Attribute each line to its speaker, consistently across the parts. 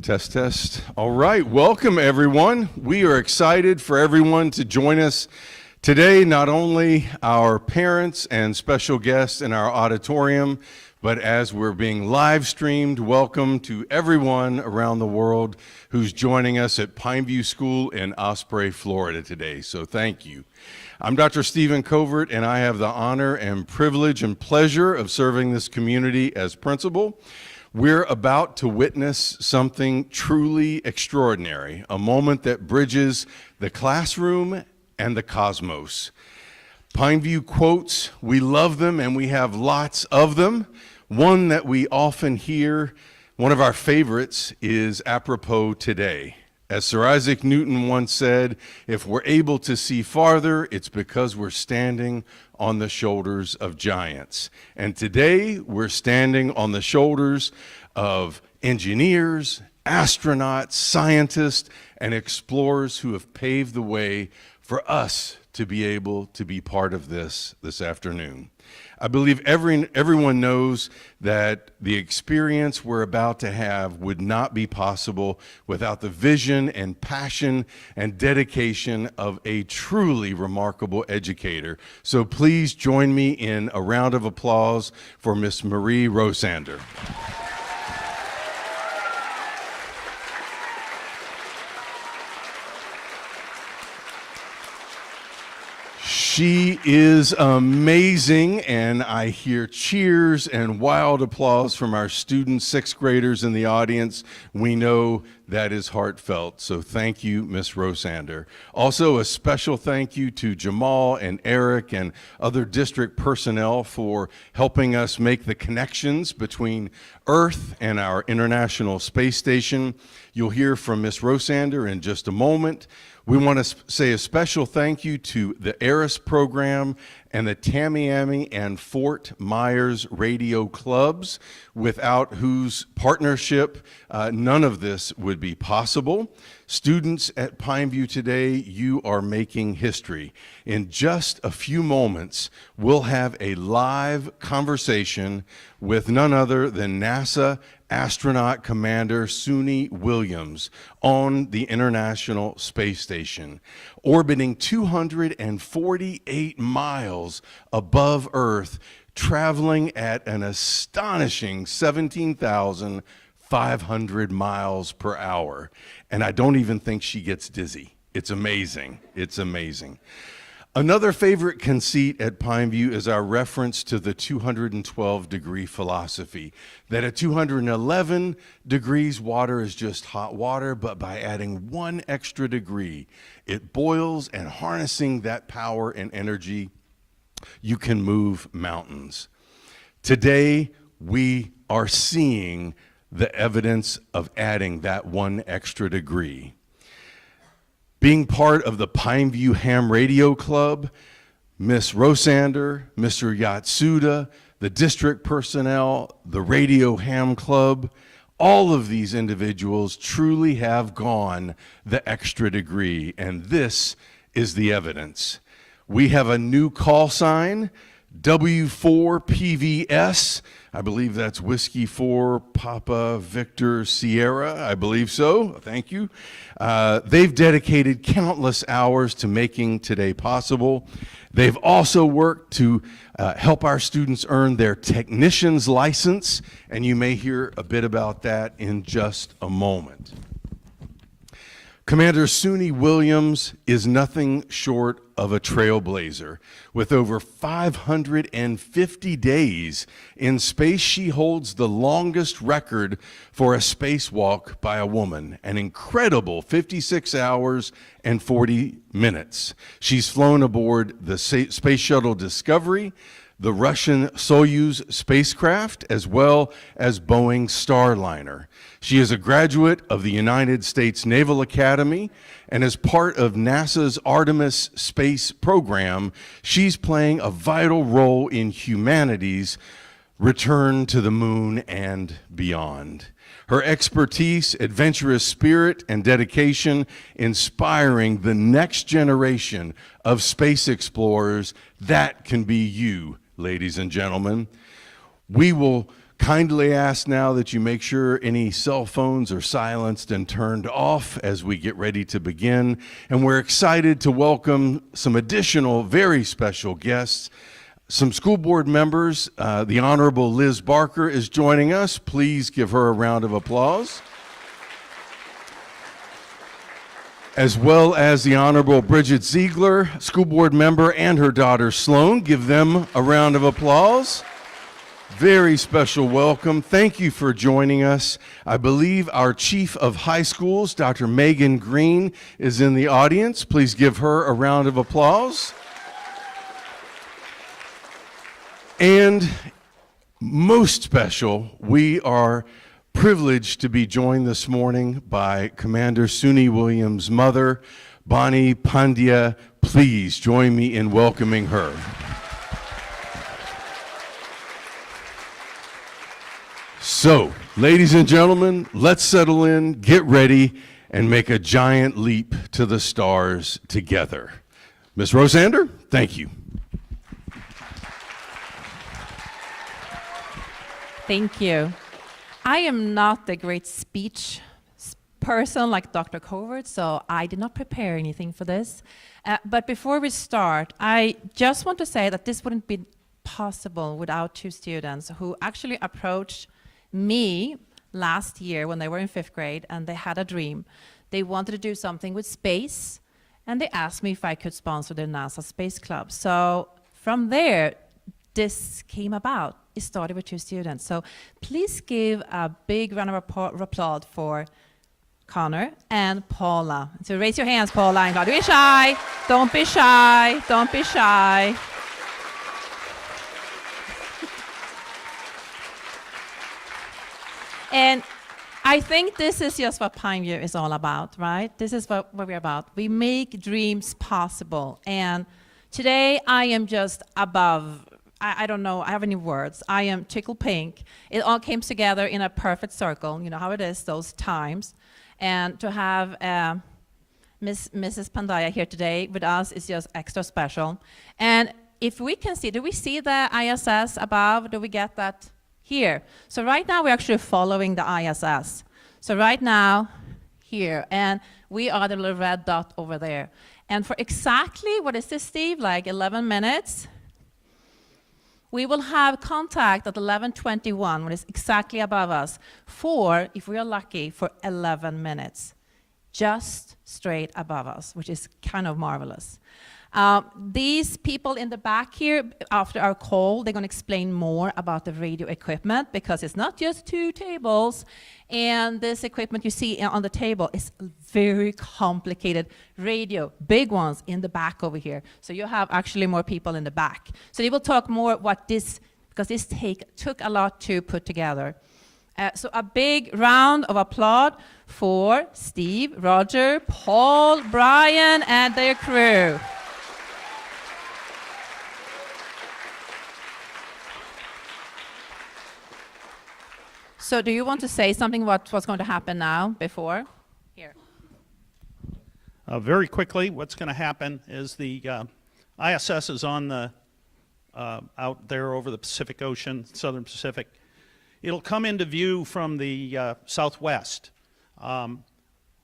Speaker 1: Test, test. All right, welcome everyone. We are excited for everyone to join us today, not only our parents and special guests in our auditorium, but as we're being live streamed, welcome to everyone around the world who's joining us at Pineview School in Osprey, Florida today. So thank you. I'm Dr. Stephen Covert, and I have the honor and privilege and pleasure of serving this community as principal. We're about to witness something truly extraordinary, a moment that bridges the classroom and the cosmos. Pineview quotes, we love them and we have lots of them. One that we often hear, one of our favorites, is apropos today. As Sir Isaac Newton once said, if we're able to see farther, it's because we're standing on the shoulders of giants. And today, we're standing on the shoulders of engineers, astronauts, scientists, and explorers who have paved the way for us to be able to be part of this afternoon. I believe everyone knows that the experience we're about to have would not be possible without the vision and passion and dedication of a truly remarkable educator. So please join me in a round of applause for Miss Marie Rosander. She is amazing, and I hear cheers and wild applause from our students, sixth graders in the audience. We know that is heartfelt, so thank you, Ms. Rosander. Also, a special thank you to Jamal and Eric and other district personnel for helping us make the connections between Earth and our International Space Station. You'll hear from Ms. Rosander in just a moment. We want to say a special thank you to the ARIS program and the Tamiami and Fort Myers radio clubs, without whose partnership none of this would be possible. Students at Pineview today, you are making history. In just a few moments, we'll have a live conversation with none other than NASA Astronaut Commander Suni Williams on the International Space Station, orbiting 248 miles above Earth, traveling at an astonishing 17,500 miles per hour. And I don't even think she gets dizzy. It's amazing. It's amazing. Another favorite conceit at Pineview is our reference to the 212-degree philosophy, that at 211 degrees, water is just hot water, but by adding 1 extra degree, it boils, and harnessing that power and energy, you can move mountains. Today, we are seeing the evidence of adding that 1 extra degree. Being part of the Pineview Ham Radio Club, Miss Rosander, Mr. Yatsuda, the district personnel, the Radio Ham Club, all of these individuals truly have gone the extra degree, and this is the evidence. We have a new call sign, W4PVS. I believe that's Whiskey 4 Papa Victor Sierra. I believe so. Thank you. They've dedicated countless hours to making today possible. They've also worked to help our students earn their technician's license, and you may hear a bit about that in just a moment. Commander Suni Williams is nothing short of a trailblazer. With over 550 days in space, she holds the longest record for a spacewalk by a woman, an incredible 56 hours and 40 minutes. She's flown aboard the Space Shuttle Discovery, the Russian Soyuz spacecraft, as well as Boeing Starliner. She is a graduate of the United States Naval Academy, and as part of NASA's Artemis space program, she's playing a vital role in humanity's return to the moon and beyond. Her expertise, adventurous spirit, and dedication inspiring the next generation of space explorers. That can be you, ladies and gentlemen. We will Kindly ask now that you make sure any cell phones are silenced and turned off as we get ready to begin. And we're excited to welcome some additional very special guests. Some school board members, the Honorable Liz Barker is joining us. Please give her a round of applause. As well as the Honorable Bridget Ziegler, school board member, and her daughter Sloan. Give them a round of applause. Very special welcome. Thank you for joining us. I believe our Chief of High Schools, Dr. Megan Green, is in the audience. Please give her a round of applause. And most special, we are privileged to be joined this morning by Commander Suni Williams' mother, Bonnie Pandya. Please join me in welcoming her. So, ladies and gentlemen, let's settle in, get ready, and make a giant leap to the stars together. Ms. Rosander, thank you.
Speaker 2: Thank you. I am not a great speech person like Dr. Covert, so I did not prepare anything for this. But before we start, I just want to say that this wouldn't be possible without two students who actually approached me last year when they were in 5th grade, and they had a dream. They wanted to do something with space, and they asked me if I could sponsor their NASA Space Club. So from there, this came about. It started with two students. So please give a big round of applause for Connor and Paula. So raise your hands, Paula, and don't be shy. Don't be shy. Don't be shy. And I think this is just what Pineview is all about, right? This is what we're about. We make dreams possible. And today I am just above, I don't know, I have any words. I am tickled pink. It all came together in a perfect circle. You know how it is, those times. And to have Mrs. Pandya here today with us is just extra special. And if we can see, do we see the ISS above? Do we get that? Here. So right now we're actually following the ISS. So right now, here, and we are the little red dot over there. And for exactly, what is this, Steve, like 11 minutes, we will have contact at 11:21, when it's exactly above us, for, if we are lucky, for 11 minutes, just straight above us, which is kind of marvelous. These people in the back here, after our call, they're going to explain more about the radio equipment, because it's not just two tables, and this equipment you see on the table is very complicated radio, big ones in the back over here. So you have actually more people in the back. So they will talk more what this, because this took a lot to put together. So a big round of applause for Steve, Roger, Paul, Brian, and their crew. So do you want to say something about what's going to happen now, before? Here.
Speaker 3: Very quickly, what's going to happen is the ISS is on the, out there over the Pacific Ocean, Southern Pacific. It'll come into view from the southwest.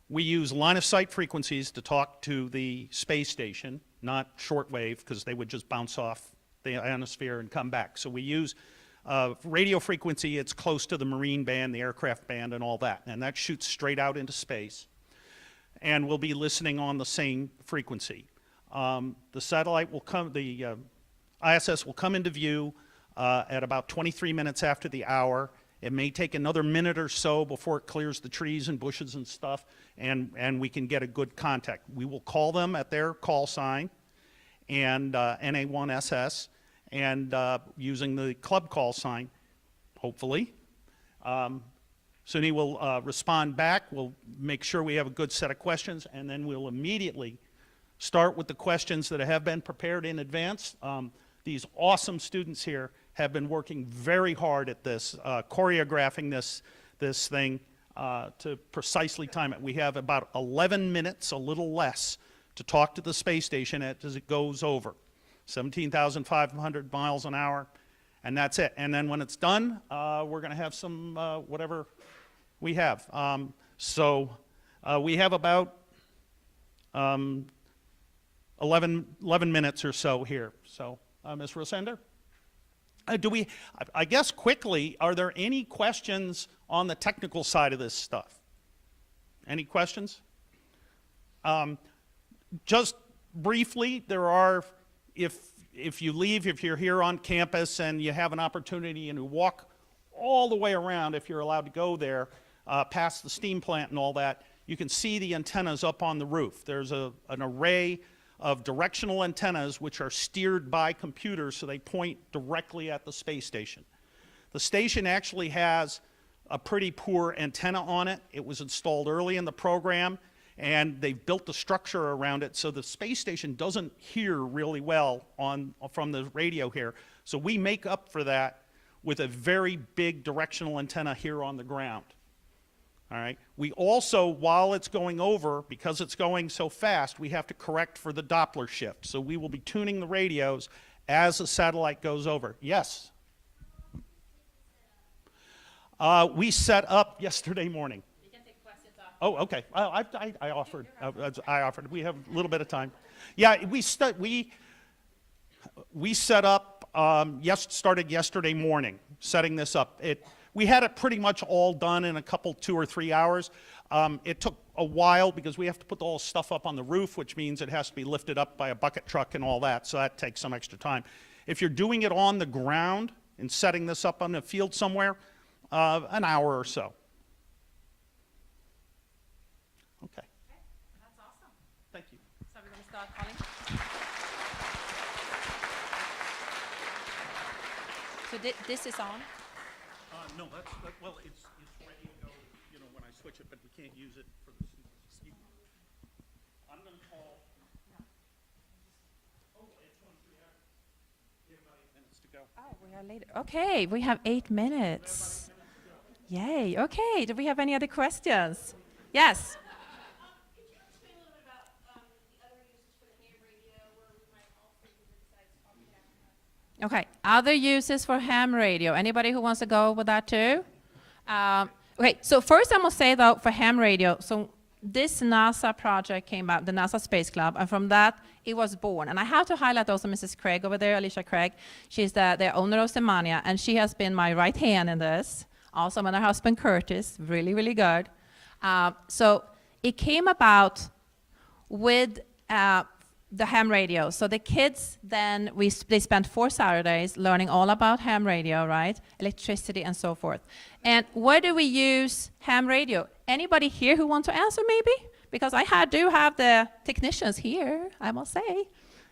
Speaker 3: We use line of sight frequencies to talk to the space station, not shortwave, because they would just bounce off the ionosphere and come back. So we use radio frequency. It's close to the marine band, the aircraft band, and all that. And that shoots straight out into space. And we'll be listening on the same frequency. The satellite will come, the ISS will come into view at about 23 minutes after the hour. It may take another minute or so before it clears the trees and bushes and stuff, and we can get a good contact. We will call them at their call sign, and NA1SS, and using the club call sign, hopefully. Suni will respond back. We'll make sure we have a good set of questions, and then we'll immediately start with the questions that have been prepared in advance. These awesome students here have been working very hard at this, choreographing this thing to precisely time it. We have about 11 minutes, a little less, to talk to the space station as it goes over. 17,500 miles an hour, And that's it. And then when it's done, we're going to have some whatever we have. We have about 11 minutes or so here. So, Ms. Rosender? I guess quickly, are there any questions on the technical side of this stuff? Any questions? Just briefly, there are, if you leave, if you're here on campus and you have an opportunity and you walk all the way around, if you're allowed to go there, past the steam plant and all that, you can see the antennas up on the roof. There's an array of directional antennas which are steered by computers, so they point directly at the space station. The station actually has a pretty poor antenna on it. It was installed early in the program, and they've built the structure around it so the space station doesn't hear really well from the radio here. So we make up for that with a very big directional antenna here on the ground. All right. We also, while it's going over, because it's going so fast, we have to correct for the Doppler shift. So we will be tuning the radios as the satellite goes over. Yes? We set up yesterday morning.
Speaker 2: We can take questions after.
Speaker 3: Oh, okay. I offered. I offered. We have a little bit of time. Yeah, we set up. Started yesterday morning setting this up. We had it pretty much all done in a couple, 2 or 3 hours. It took a while because we have to put all the stuff up on the roof, which means it has to be lifted up by a bucket truck and all that, so that takes some extra time. If you're doing it on the ground and setting this up on the field somewhere, an hour or so. Okay.
Speaker 2: That's awesome.
Speaker 3: Thank you.
Speaker 2: So we're going to start calling. So this is on?
Speaker 3: No, well, it's ready to go, when I switch it, but we can't use it for the students. I'm going to call. Oh, it's 23 hours. We have about 8 minutes to go.
Speaker 2: Oh, we are later. Okay, we have 8 minutes. Yay. Okay, do we have any other questions? Yes.
Speaker 4: Could you explain a little bit about the other uses for the ham radio where we might also use it besides talking to
Speaker 2: Okay, other uses for ham radio. Anybody who wants to go with that too? Okay, so first I must say though, for ham radio, so this NASA project came out, the NASA Space Club, and from that it was born. And I have to highlight also Mrs. Craig over there, Alicia Craig. She's the owner of Semania, and she has been my right hand in this. Also with her husband Curtis, really, really good. So it came about with the ham radio. So the kids then, they spent 4 Saturdays learning all about ham radio, right? Electricity and so forth. And where do we use ham radio? Anybody here who want to answer maybe? Because I do have the technicians here, I must say.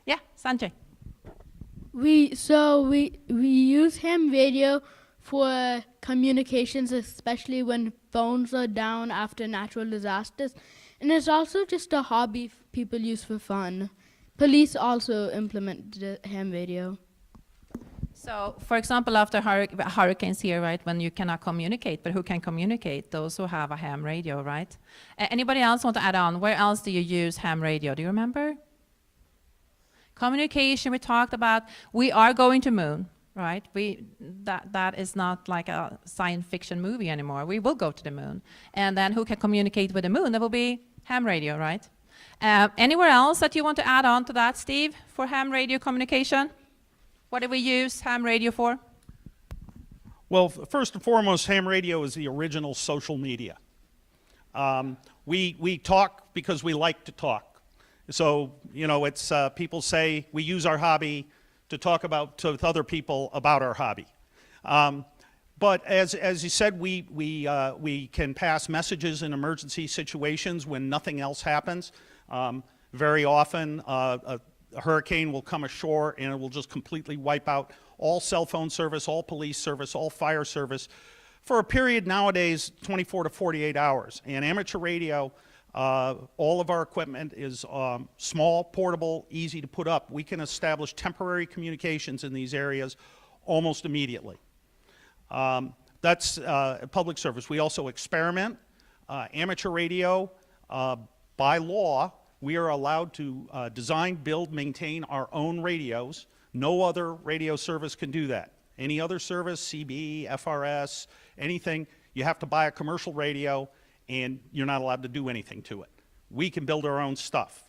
Speaker 2: Yeah, Sanjay.
Speaker 5: We use ham radio for communications, especially when phones are down after natural disasters. And it's also just a hobby people use for fun. Police also implement the ham radio.
Speaker 2: So, for example, after hurricanes here, right, when you cannot communicate, but who can communicate? Those who have a ham radio, right? Anybody else want to add on? Where else do you use ham radio? Do you remember? Communication, we talked about. We are going to moon, right? That is not like a science fiction movie anymore. We will go to the moon. And then who can communicate with the moon? That will be ham radio, right? Anywhere else that you want to add on to that, Steve, for ham radio communication? What do we use ham radio for?
Speaker 3: Well, first and foremost, ham radio is the original social media. We talk because we like to talk. So, it's people say we use our hobby to talk with other people about our hobby. But as you said, we can pass messages in emergency situations when nothing else happens. Very often, a hurricane will come ashore and it will just completely wipe out all cell phone service, all police service, all fire service for a period nowadays 24 to 48 hours. And amateur radio, all of our equipment is small, portable, easy to put up. We can establish temporary communications in these areas almost immediately. That's public service. We also experiment. Amateur radio, by law, we are allowed to design, build, maintain our own radios. No other radio service can do that. Any other service, CB, FRS, anything, you have to buy a commercial radio, and you're not allowed to do anything to it. We can build our own stuff.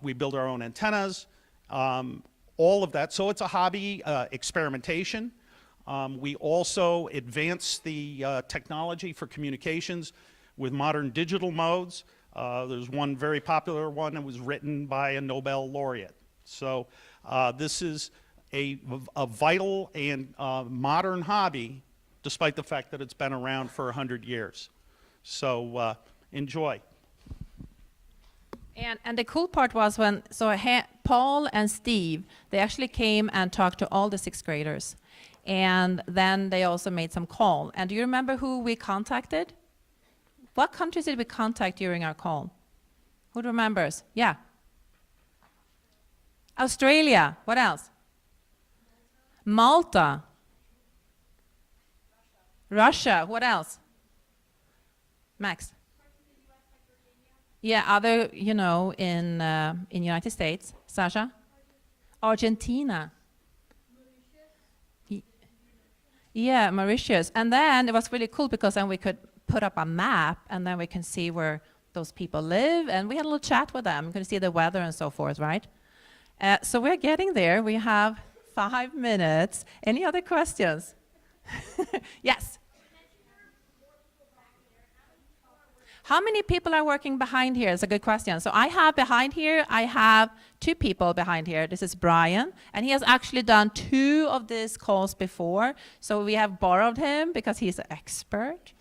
Speaker 3: We build our own antennas, all of that. So it's a hobby, experimentation. We also advance the technology for communications with modern digital modes. There's one very popular one that was written by a Nobel laureate. So this is a vital and modern hobby, despite the fact that it's been around for 100 years. So enjoy.
Speaker 2: And the cool part was when, Paul and Steve, they actually came and talked to all the 6th graders. And then they also made some call. And do you remember who we contacted? What countries did we contact during our call? Who remembers? Yeah. Australia. What else? Malta. Russia. What else? Max. Yeah, other, you know, in United States. Sasha? Argentina. Yeah, Mauritius. And then it was really cool because then we could put up a map and then we can see where those people live. And we had a little chat with them. You can see the weather and so forth, right? So we're getting there. We have 5 minutes. Any other questions? Yes. How many people are working behind here? It's a good question. So I have behind here, I have 2 people behind here. This is Brian, and he has actually done 2 of these calls before. So we have borrowed him because he's an expert.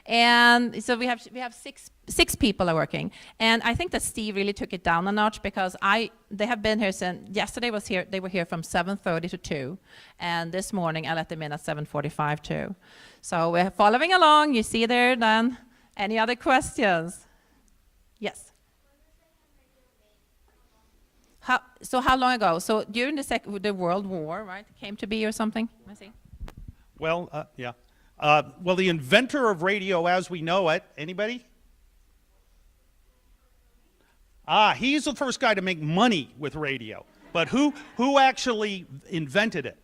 Speaker 2: And so we have six people are working. And I think that Steve really took it down a notch because they have been here since yesterday was here. They were here from 7:30 to 2, and this morning I let them in at 7:45 too. So we're following along. You see there then. Any other questions? Yes. How long ago? So during the World War, right? Came to be or something? Let me see.
Speaker 3: Well, yeah. Well, the inventor of radio as we know it, anybody? He's the first guy to make money with radio. But who actually invented it?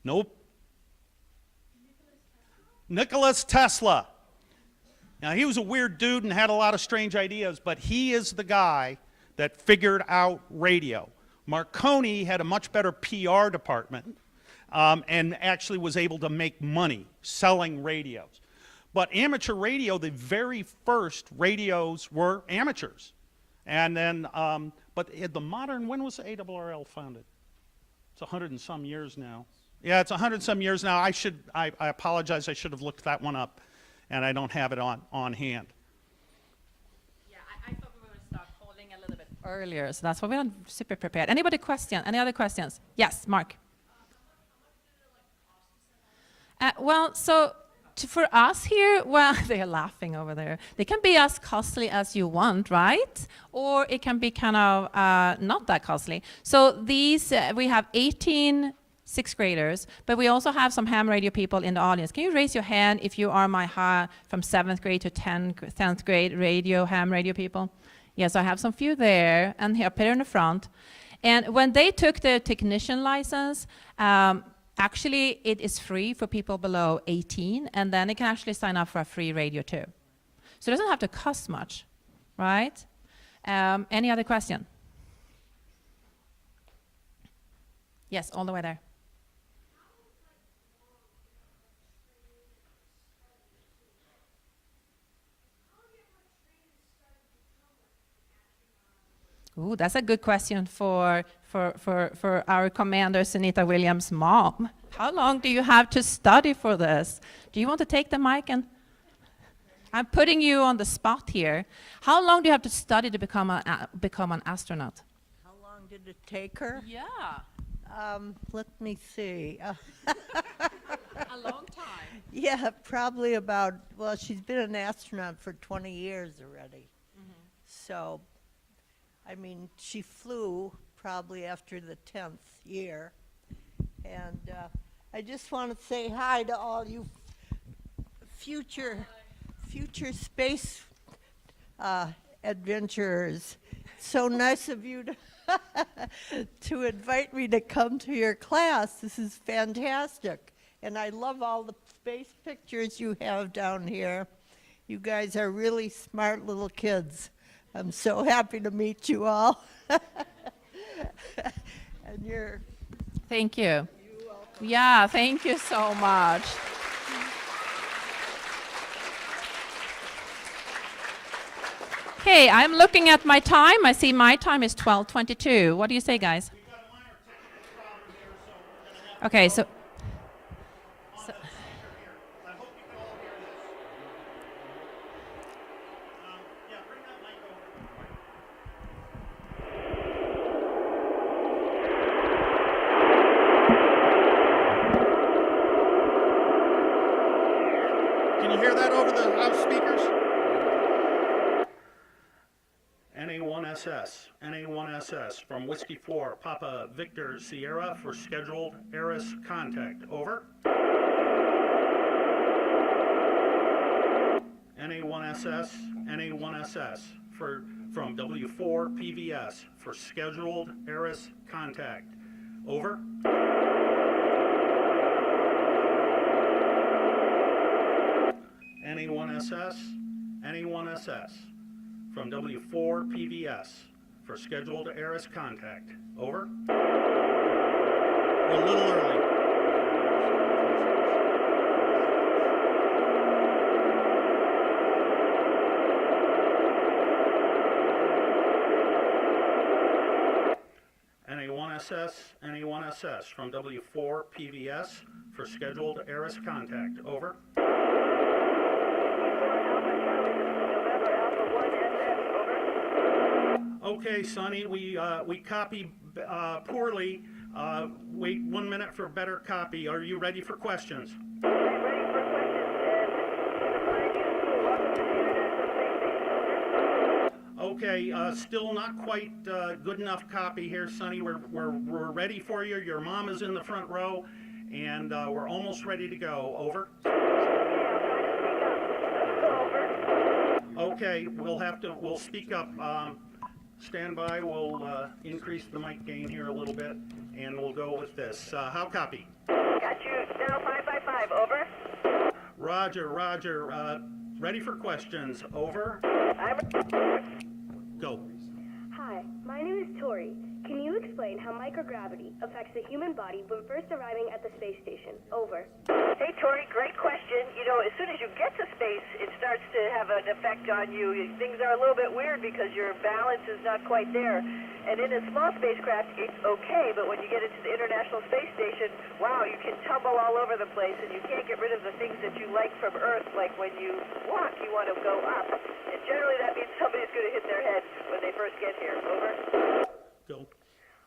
Speaker 3: Nope. Nikola Tesla. Now, he was a weird dude and had a lot of strange ideas, but he is the guy that figured out radio. Marconi had a much better PR department and actually was able to make money selling radios. But amateur radio, the very first radios were amateurs. And then, but the modern, when was the ARRL founded? It's 100 and some years now. Yeah, it's 100 and some years now. I apologize, I should have looked that one up, and I don't have it on hand.
Speaker 2: Yeah, I thought we were going to start calling a little bit earlier, so that's why we're not super prepared. Any other questions? Yes, Mark. Well, so for us here, well, they're laughing over there. They can be as costly as you want, right? Or it can be kind of not that costly. So these, we have 18 6th graders, but we also have some ham radio people in the audience. Can you raise your hand if you are from 7th grade to 10th grade ham radio people? Yes, I have some few there, and here, up here in the front. And when they took the technician license, actually, it is free for people below 18, and then they can actually sign up for a free radio too. So it doesn't have to cost much, right? Any other question? Yes, all the way there. Ooh, that's a good question for our commander, Suni Williams' mom. How long do you have to study for this? Do you want to take the mic? And I'm putting you on the spot here. How long do you have to study to become an astronaut?
Speaker 6: How long did it take her?
Speaker 2: Yeah,
Speaker 6: Let me see.
Speaker 2: a long time.
Speaker 6: Yeah, probably about, well, she's been an astronaut for 20 years already. So, I mean, she flew probably after the 10th year. And I just want to say hi to all you future space adventurers. So nice of you to to invite me to come to your class. This is fantastic. And I love all the space pictures you have down here. You guys are really smart little kids. I'm so happy to meet you all. And you're...
Speaker 2: Thank you. Yeah, thank you so much. Okay, I'm looking at my time. I see my time is 12:22. What do you say, guys? Okay, so
Speaker 3: Can you hear that over the house speakers? NA1SS, NA1SS from Whiskey 4, Papa Victor Sierra for scheduled ARIS contact. Over. NA1SS, NA1SS from W4 PVS for scheduled ARIS contact. Over. NA1SS, NA1SS from W4 PVS for scheduled ARIS contact. Over. We're a little early. NA1SS, NA1SS from W4 PVS for scheduled ARIS contact. Over. Okay, Sonny, we copy poorly. Wait 1 minute for better copy. Are you ready for questions?
Speaker 4: I'm ready for questions, and
Speaker 3: Okay, still not quite good enough copy here, Sonny. We're ready for you. Your mom is in the front row, and we're almost ready to go. Over. Okay, we'll speak up. Stand by, we'll increase the mic gain here a little bit, and we'll go with this. How copy?
Speaker 4: got you now 5x5, over.
Speaker 3: Roger, Roger. Ready for questions, over. Go.
Speaker 7: Hi, my name is Tori. Can you explain how microgravity affects the human body when first arriving at the space station? Over.
Speaker 4: Hey, Tori, great question. You know, as soon as you get to space, it starts to have an effect on you. Things are a little bit weird because your balance is not quite there. And in a small spacecraft, it's okay, but when you get into the International Space Station, wow, you can tumble all over the place, and you can't get rid of the things that you like from Earth, like when you walk, you want to go up. And generally that means somebody's going to hit their head when they first get here. Over.
Speaker 3: Go.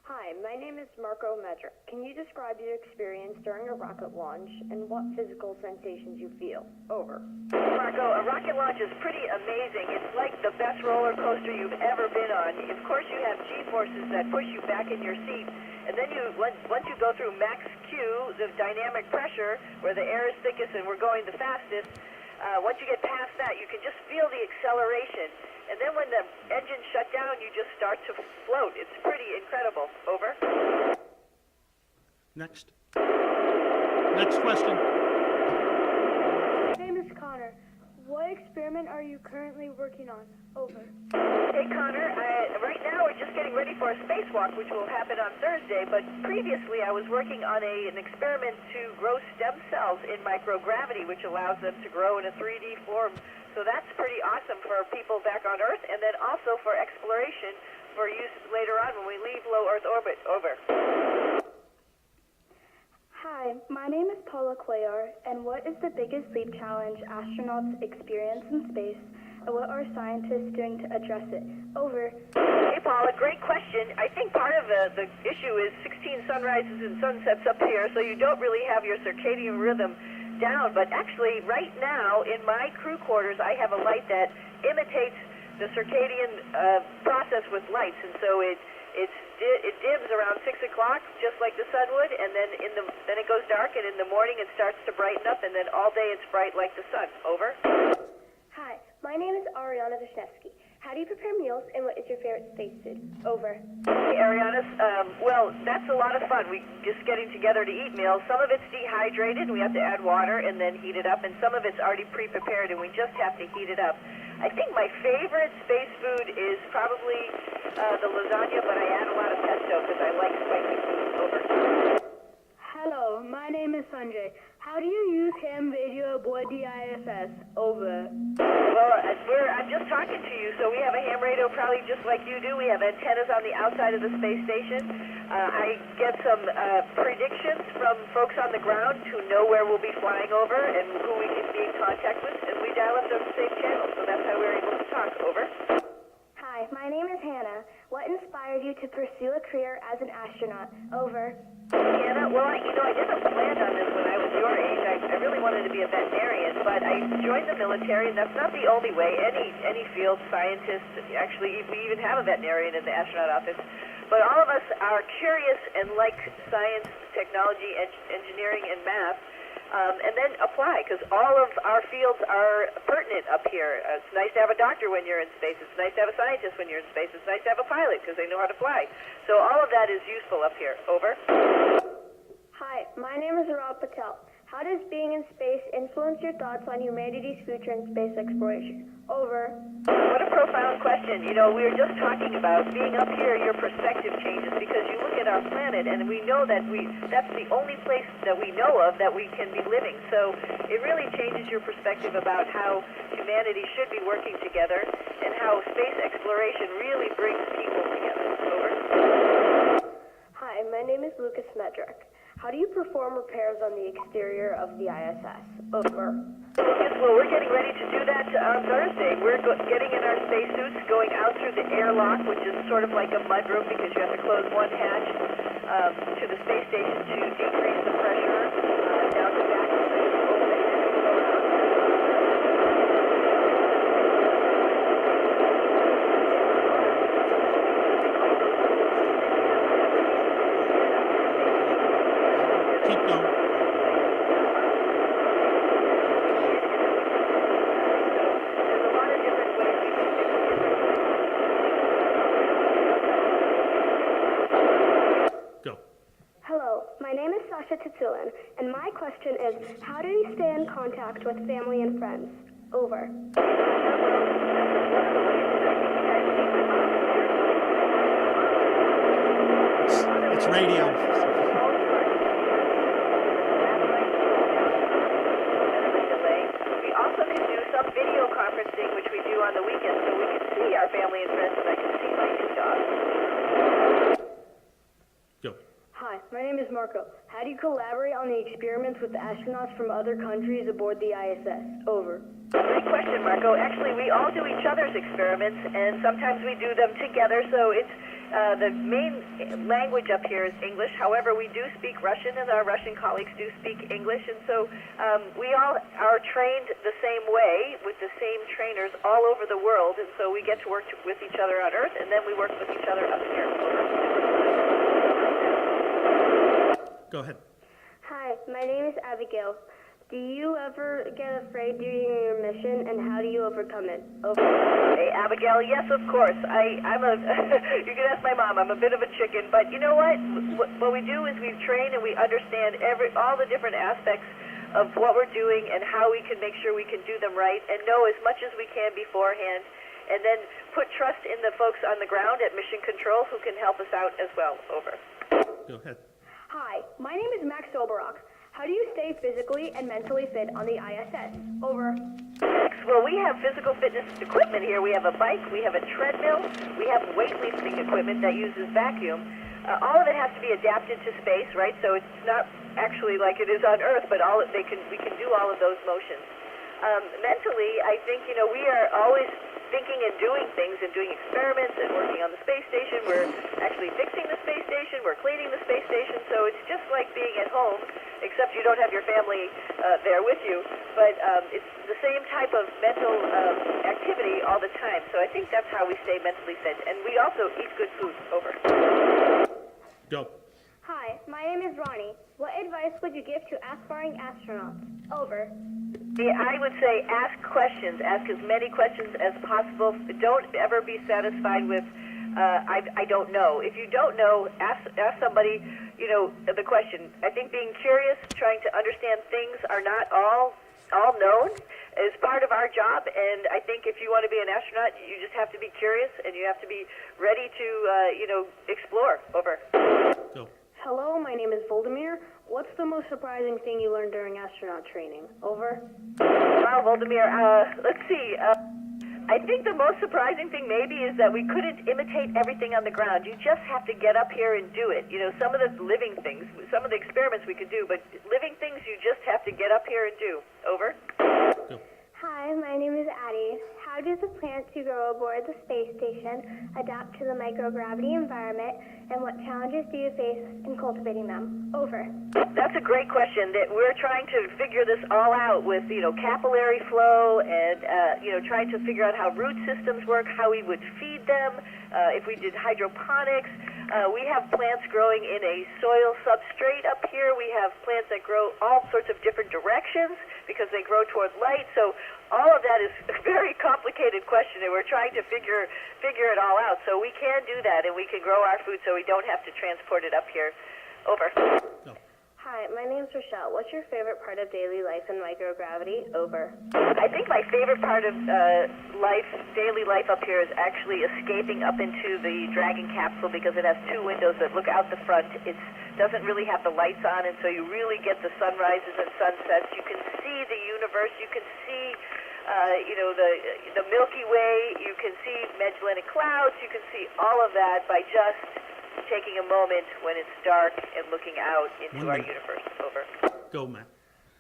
Speaker 7: Hi, my name is Marco Medrick. Can you describe your experience during a rocket launch and what physical sensations you feel? Over.
Speaker 4: Marco, a rocket launch is pretty amazing. It's like the best roller coaster you've ever been on. Of course, you have G-forces that push you back in your seat. And then once you go through max Q, the dynamic pressure, where the air is thickest and we're going the fastest, once you get past that, you can just feel the acceleration. And then when the engines shut down, you just start to float. It's pretty incredible. Over.
Speaker 3: Next. Next question.
Speaker 7: My name is Connor. What experiment are you currently working on? Over.
Speaker 4: Hey, Connor. Right now we're just getting ready for a spacewalk, which will happen on Thursday. But previously I was working on an experiment to grow stem cells in microgravity, which allows them to grow in a 3D form. So that's pretty awesome for people back on Earth, and then also for exploration for use later on when we leave low Earth orbit. Over.
Speaker 7: Hi, my name is Paula Cuellar, and what is the biggest leap challenge astronauts experience in space, and what are scientists doing to address it? Over.
Speaker 4: Hey, Paula, great question. I think part of the issue is 16 sunrises and sunsets up here, so you don't really have your circadian rhythm down. But actually, right now, in my crew quarters, I have a light that imitates the circadian process with lights, and so it dims around 6 o'clock, just like the sun would, and then it goes dark, and in the morning it starts to brighten up, and then all day it's bright like the sun. Over.
Speaker 7: Hi, my name is Ariana Vishnevsky. How do you prepare meals, and what is your favorite space food? Over.
Speaker 4: Hey, Ariana, well, that's a lot of fun. We just getting together to eat meals. Some of it's dehydrated, and we have to add water and then heat it up, and some of it's already pre-prepared, and we just have to heat it up. I think my favorite space food is probably the lasagna, but I add a lot of pesto because I like spicy food. Over.
Speaker 7: Hello, my name is Sanjay. How do you use ham video aboard the ISS? Over.
Speaker 4: Well, I'm just talking to you, so we have a ham radio probably just like you do. We have antennas on the outside of the space station. I get some predictions from folks on the ground who know where we'll be flying over and who we can be in contact with, and we dial up the same channel, so that's how we're able to talk. Over.
Speaker 7: Hi, my name is Hannah. What inspired you to pursue a career as an astronaut? Over.
Speaker 4: Hannah, well, I didn't plan on this when I was your age. I really wanted to be a veterinarian, but I joined the military, and that's not the only way. Any field scientist, actually, we even have a veterinarian in the astronaut office. But all of us are curious and like science, technology, engineering, and math. And then apply, because all of our fields are pertinent up here. It's nice to have a doctor when you're in space. It's nice to have a scientist when you're in space. It's nice to have a pilot because they know how to fly. So all of that is useful up here. Over.
Speaker 7: Hi, my name is Rob Patel. How does being in space influence your thoughts on humanity's future in space exploration? Over.
Speaker 4: What a profound question. We were just talking about being up here, your perspective changes because you look at our planet and we know that that's the only place that we know of that we can be living. So it really changes your perspective about how humanity should be working together and how space exploration really brings people together. Over.
Speaker 7: Hi, my name is Lucas Medrick. How do you perform repairs on the exterior of the ISS? Over.
Speaker 4: Yes, well, we're getting ready to do that on Thursday. We're getting in our spacesuits, going out through the airlock, which is sort of like a mudroom because you have to close one hatch to the space station to decrease the pressure down the back of the
Speaker 3: Keep going.
Speaker 4: There's a lot of different ways we can do it.
Speaker 3: Go.
Speaker 7: Hello, my name is Sasha Titulin, and my question is, how do you stay in contact with family and friends? Over.
Speaker 3: It's radio.
Speaker 4: We also can do some video conferencing, which we do on the weekends, so we can see our family and friends, and I can see my new dog.
Speaker 3: Go.
Speaker 7: Hi, my name is Marco. How do you collaborate on the experiments with the astronauts from other countries aboard the ISS? Over.
Speaker 4: Great question, Marco. Actually, we all do each other's experiments, and sometimes we do them together, so it's the main language up here is English. However, we do speak Russian, and our Russian colleagues do speak English, and so we all are trained the same way with the same trainers all over the world, and so we get to work with each other on Earth, and then we work with each other up here.
Speaker 3: Go ahead.
Speaker 7: Hi, my name is Abigail. Do you ever get afraid during your mission, and how do you overcome it? Over.
Speaker 4: Hey, Abigail, yes, of course. I'm a, you can ask my mom, I'm a bit of a chicken, but you know what? What we do is we train and we understand all the different aspects of what we're doing and how we can make sure we can do them right and know as much as we can beforehand, and then put trust in the folks on the ground at Mission Control who can help us out as well. Over.
Speaker 3: Go ahead.
Speaker 7: Hi, my name is Max Oberock. How do you stay physically and mentally fit on the ISS? Over.
Speaker 4: Well, we have physical fitness equipment here. We have a bike, we have a treadmill, we have weightlifting equipment that uses vacuum. All of it has to be adapted to space, right? So it's not actually like it is on Earth, but we can do all of those motions. Mentally, I think, we are always thinking and doing things and doing experiments and working on the space station. We're actually fixing the space station. We're cleaning the space station. So it's just like being at home, except you don't have your family there with you. But it's the same type of mental activity all the time. So I think that's how we stay mentally fit. And we also eat good food. Over.
Speaker 3: Go.
Speaker 7: Hi, my name is Ronnie. What advice would you give to aspiring astronauts? Over.
Speaker 4: I would say ask questions. Ask as many questions as possible. Don't ever be satisfied with, I don't know. If you don't know, ask somebody, the question. I think being curious, trying to understand things are not all known is part of our job, and I think if you want to be an astronaut, you just have to be curious, and you have to be ready to, explore. Over.
Speaker 3: Go.
Speaker 7: Hello, my name is Voldemir. What's the most surprising thing you learned during astronaut training? Over.
Speaker 4: Well, Voldemir, let's see. I think the most surprising thing maybe is that we couldn't imitate everything on the ground. You just have to get up here and do it. Some of the living things, some of the experiments we could do, but living things you just have to get up here and do. Over.
Speaker 3: Go.
Speaker 7: Hi, my name is Addie. How do the plants you grow aboard the space station adapt to the microgravity environment, and what challenges do you face in cultivating them? Over.
Speaker 4: That's a great question. That we're trying to figure this all out with, capillary flow and, trying to figure out how root systems work, how we would feed them, if we did hydroponics. We have plants growing in a soil substrate up here. We have plants that grow all sorts of different directions because they grow toward light. So all of that is a very complicated question, and we're trying to figure it all out. So we can do that, and we can grow our food so we don't have to transport it up here. Over.
Speaker 3: Go.
Speaker 7: Hi, my name's Rochelle. What's your favorite part of daily life in microgravity? Over.
Speaker 4: I think my favorite part of daily life up here is actually escaping up into the Dragon capsule because it has two windows that look out the front. It doesn't really have the lights on, and so you really get the sunrises and sunsets. You can see the universe. You can see, the Milky Way. You can see Magellanic Clouds. You can see all of that by just taking a moment when it's dark and looking out into our universe. Over.
Speaker 3: Go, Matt.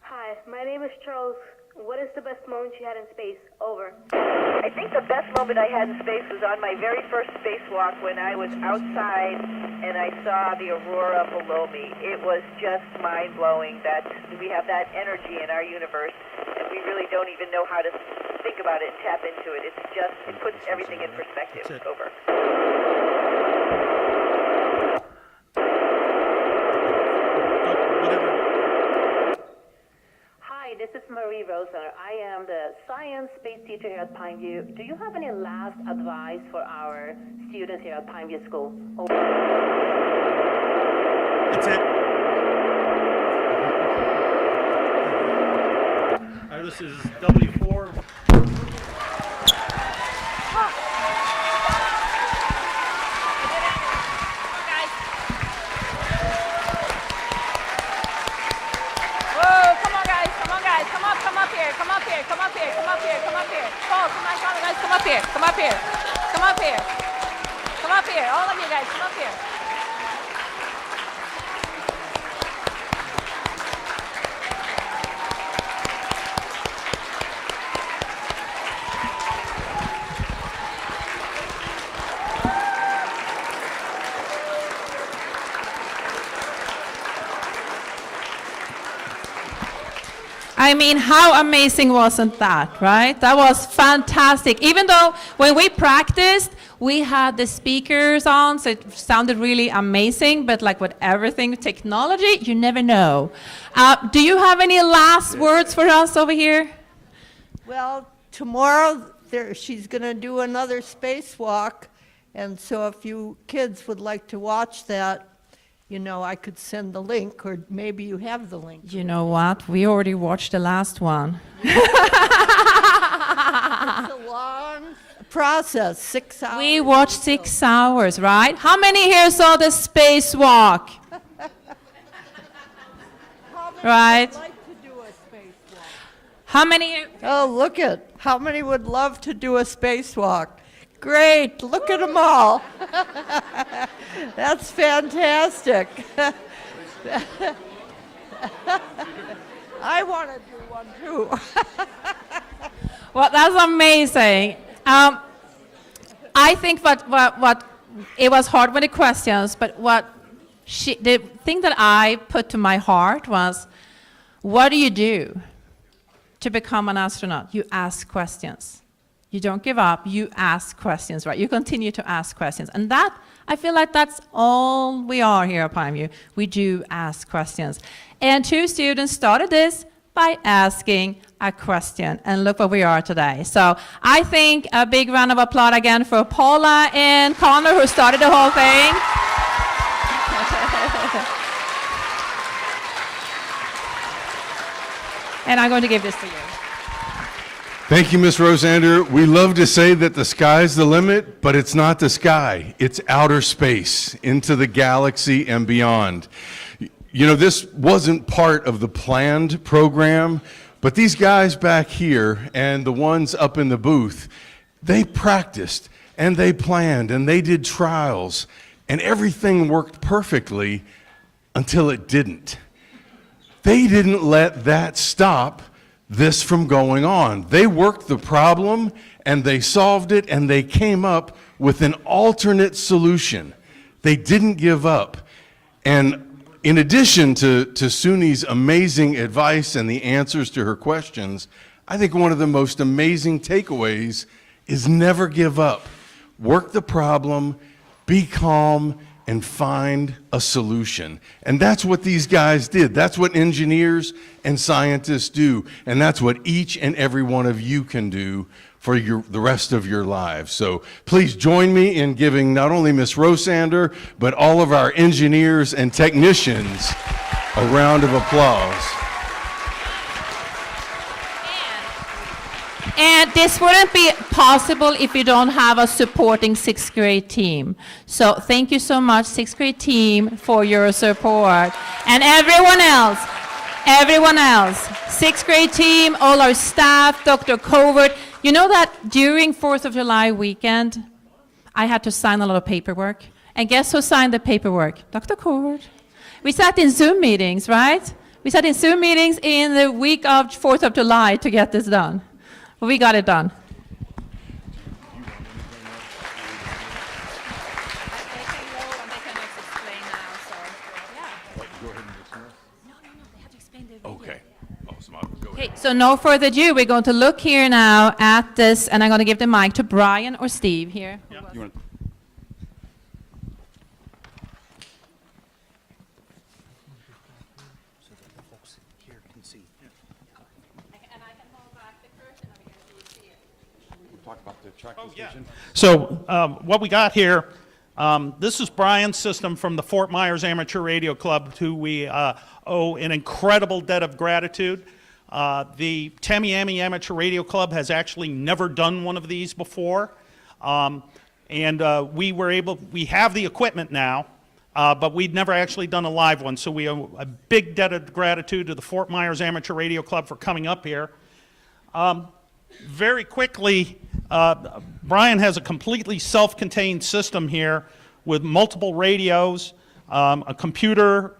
Speaker 7: Hi, my name is Charles. What is the best moment you had in space? Over.
Speaker 4: I think the best moment I had in space was on my very first spacewalk when I was outside and I saw the aurora below me. It was just mind-blowing that we have that energy in our universe, and we really don't even know how to think about it and tap into it. It puts everything in perspective.
Speaker 3: That's it.
Speaker 4: Over.
Speaker 8: Hi, this is Marie Roser. I am the science space teacher here at Pineview. Do you have any last advice for our students here at Pineview School? Over.
Speaker 3: That's it. All right, this is W4.
Speaker 2: Come up here, all of you guys, come up here. I mean, how amazing wasn't that, right? That was fantastic. Even though when we practiced, we had the speakers on, so it sounded really amazing, but like with everything, technology, you never know. Do you have any last words for us over here?
Speaker 6: Well, tomorrow she's going to do another spacewalk, and so if you kids would like to watch that, I could send the link, or maybe you have the link.
Speaker 2: You know what? We already watched the last one.
Speaker 6: It's a long process, 6 hours.
Speaker 2: We watched 6 hours, right? How many here saw the spacewalk?
Speaker 6: How many
Speaker 2: Right.
Speaker 6: would like to do a spacewalk?
Speaker 2: How many?
Speaker 6: Oh, look at, how many would love to do a spacewalk? Great, look at them all. That's fantastic. I want to do one too.
Speaker 2: Well, that's amazing. I think what it was hard with the questions, but the thing that I put to my heart was, what do you do to become an astronaut? You ask questions. You don't give up, you ask questions, right? You continue to ask questions. And that, I feel like that's all we are here at Pineview. We do ask questions. And 2 students started this by asking a question. And look where we are today. So I think a big round of applause again for Paula and Connor, who started the whole thing. And I'm going to give this to you.
Speaker 1: Thank you, Ms. Rosander. We love to say that the sky's the limit, but it's not the sky. It's outer space, into the galaxy and beyond. You know, this wasn't part of the planned program, but these guys back here and the ones up in the booth, they practiced and they planned and they did trials, and everything worked perfectly until it didn't. They didn't let that stop this from going on. They worked the problem and they solved it and they came up with an alternate solution. They didn't give up. And in addition to Suni's amazing advice and the answers to her questions, I think one of the most amazing takeaways is never give up. Work the problem, be calm, and find a solution. And that's what these guys did. That's what engineers and scientists do. And that's what each and every one of you can do for the rest of your lives. So please join me in giving not only Ms. Rosander, but all of our engineers and technicians a round of applause.
Speaker 2: And this wouldn't be possible if you don't have a supporting sixth grade team. So thank you so much, sixth grade team, for your support. And everyone else, sixth grade team, all our staff, Dr. Covert. You know that during 4th of July weekend, I had to sign a lot of paperwork. And guess who signed the paperwork? Dr. Covert. We sat in Zoom meetings, right? We sat in Zoom meetings in the week of 4th of July to get this done. Well, we got it done.
Speaker 1: Okay. Awesome. Go ahead.
Speaker 2: Okay, so no further ado, we're going to look here now at this, and I'm going to give the mic to Brian or Steve here.
Speaker 3: You want So what we got here, this is Brian's system from the Fort Myers Amateur Radio Club, to we owe an incredible debt of gratitude. The Tamiami Amateur Radio Club has actually never done one of these before. We have the equipment now, but we'd never actually done a live one. So we owe a big debt of gratitude to the Fort Myers Amateur Radio Club for coming up here. Very quickly, Brian has a completely self-contained system here with multiple radios, a computer,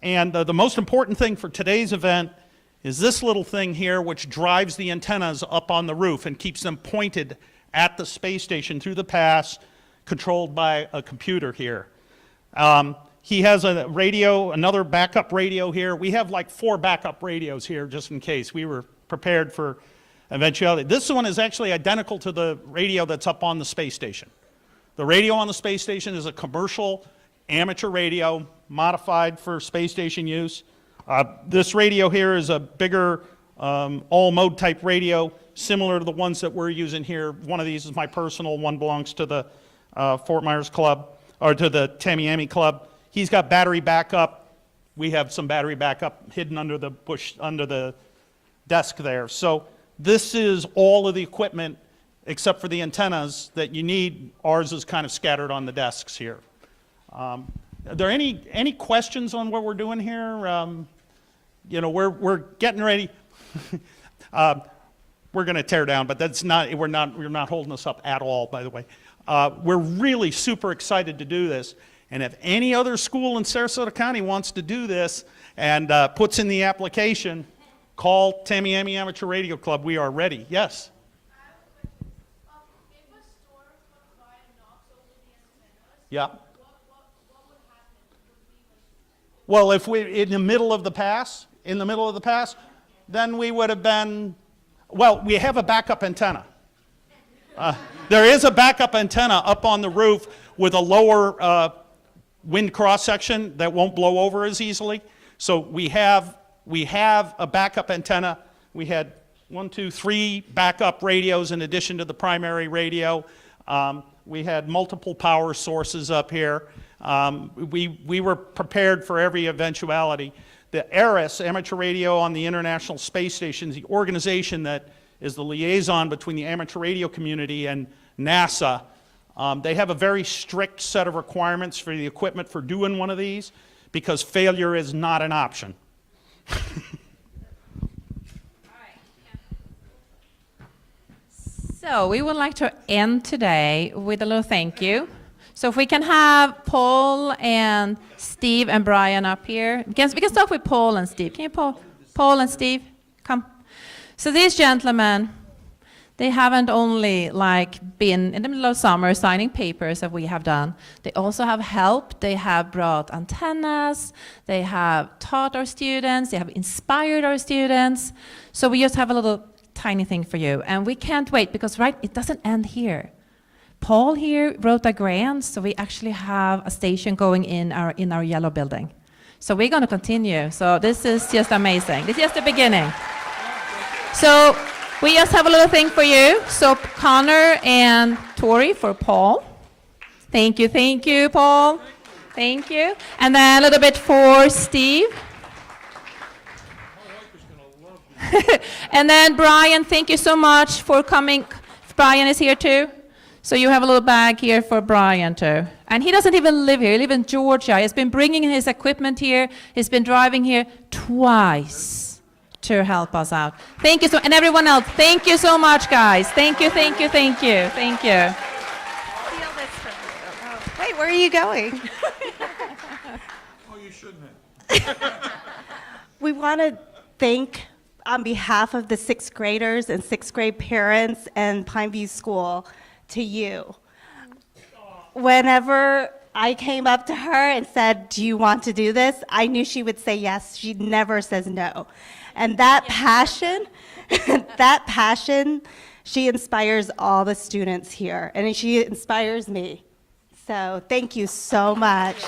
Speaker 3: and the most important thing for today's event is this little thing here, which drives the antennas up on the roof and keeps them pointed at the space station through the pass, controlled by a computer here. He has a radio, another backup radio here. We have like 4 backup radios here just in case. We were prepared for eventuality. This one is actually identical to the radio that's up on the space station. The radio on the space station is a commercial amateur radio modified for space station use. This radio here is a bigger all-mode type radio, similar to the ones that we're using here. One of these is my personal, one belongs to the Fort Myers Club, or to the Tamiami Club. He's got battery backup. We have some battery backup hidden under the bush, under the desk there. So this is all of the equipment except for the antennas that you need. Ours is kind of scattered on the desks here. Are there any questions on what we're doing here? You know, we're getting ready. We're going to tear down, but that's not. We're not holding us up at all. By the way, we're really super excited to do this. And if any other school in Sarasota County wants to do this and puts in the application, call Tamiami Amateur Radio Club. We are ready. Yes? Yeah. Well, if we're in the middle of the pass, then we would have been, well, we have a backup antenna. There is a backup antenna up on the roof with a lower wind cross section that won't blow over as easily. So we have We have a backup antenna. We had 1, 2, 3 backup radios in addition to the primary radio. We had multiple power sources up here. We were prepared for every eventuality. The ARIS, Amateur Radio on the International Space Station, is the organization that is the liaison between the amateur radio community and NASA. They have a very strict set of requirements for the equipment for doing one of these, because failure is not an option.
Speaker 2: So we would like to end today with a little thank you. So if we can have Paul and Steve and Brian up here. We can start with Paul and Steve. Can you, Paul and Steve, come. So these gentlemen, they haven't only been in the middle of summer signing papers that we have done. They also have helped. They have brought antennas. They have taught our students. They have inspired our students. So we just have a little tiny thing for you. And we can't wait because, it doesn't end here. Paul here wrote a grant, so we actually have a station going in our yellow building. So we're going to continue. So this is just amazing. This is just the beginning. So we just have a little thing for you. So Connor and Tori for Paul. Thank you, Paul. Thank you. And then a little bit for Steve. And then Brian, thank you so much for coming. Brian is here too. So you have a little bag here for Brian too. And he doesn't even live here. He lives in Georgia. He's been bringing his equipment here. He's been driving here twice to help us out. Thank you so, and everyone else, thank you so much, guys. Thank you.
Speaker 9: Steal this from you. Oh. Wait, where are you going?
Speaker 3: Oh, you shouldn't have.
Speaker 9: We want to thank, on behalf of the 6th graders and 6th grade parents and Pineview School, to you. Whenever I came up to her and said, do you want to do this? I knew she would say yes. She never says no. And that passion, she inspires all the students here, and she inspires me. So thank you so much.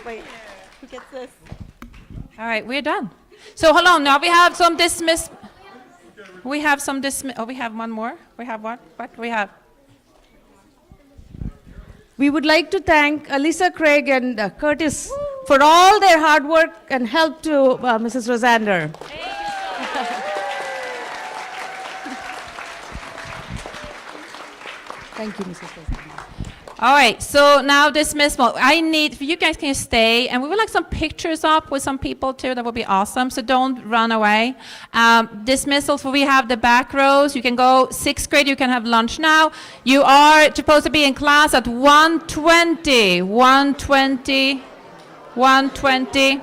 Speaker 9: Wait, who gets this?
Speaker 2: All right, we're done. So hold on, now we have some dismiss. We have some dismiss. Oh, we have one more. We have what? What do we have?
Speaker 10: We would like to thank Lisa, Craig, and Curtis for all their hard work and help to Mrs. Rosander. Thank you, Mrs. Rosander.
Speaker 2: All right, so now dismissal. I need, you guys can stay, and we would like some pictures up with some people too. That would be awesome, so don't run away. Dismissals, we have the back rows. You can go 6th grade, you can have lunch now. You are supposed to be in class at 1:20. 1:20.